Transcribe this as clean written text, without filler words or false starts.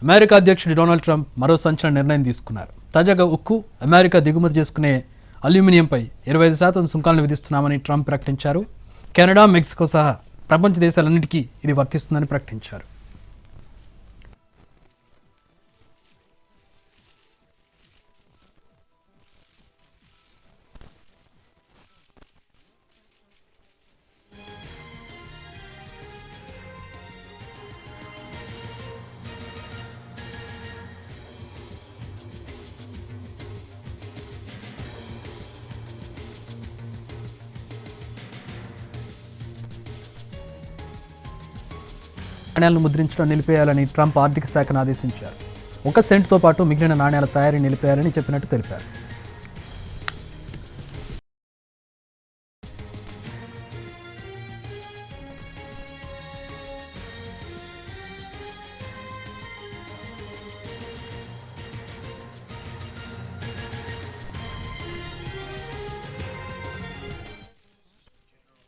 America అధ్యక్షుడు Donald Trump మరో సంచలన నిర్ణయం తీసుకున్నారు. తాజాగా ఉక్కు, అమెరికా దిగుమతి చేసుకునే అల్యూమినియంపై 25% సుంకాలను విధిస్తున్నామని ట్రంప్ ప్రకటించారు. కెనడా, మెక్సికో సహా ప్రపంచ దేశాలన్నిటికీ ఇది వర్తిస్తుందని ప్రకటించారు. నాణ్యాలను ముద్రించడం నిలిపేయాలని ట్రంప్ ఆర్థిక శాఖను ఆదేశించారు. 1 సెంటుతో పాటు మిగిలిన నాణ్యాల తయారీ నిలిపేయాలని చెప్పినట్టు తెలిపారు.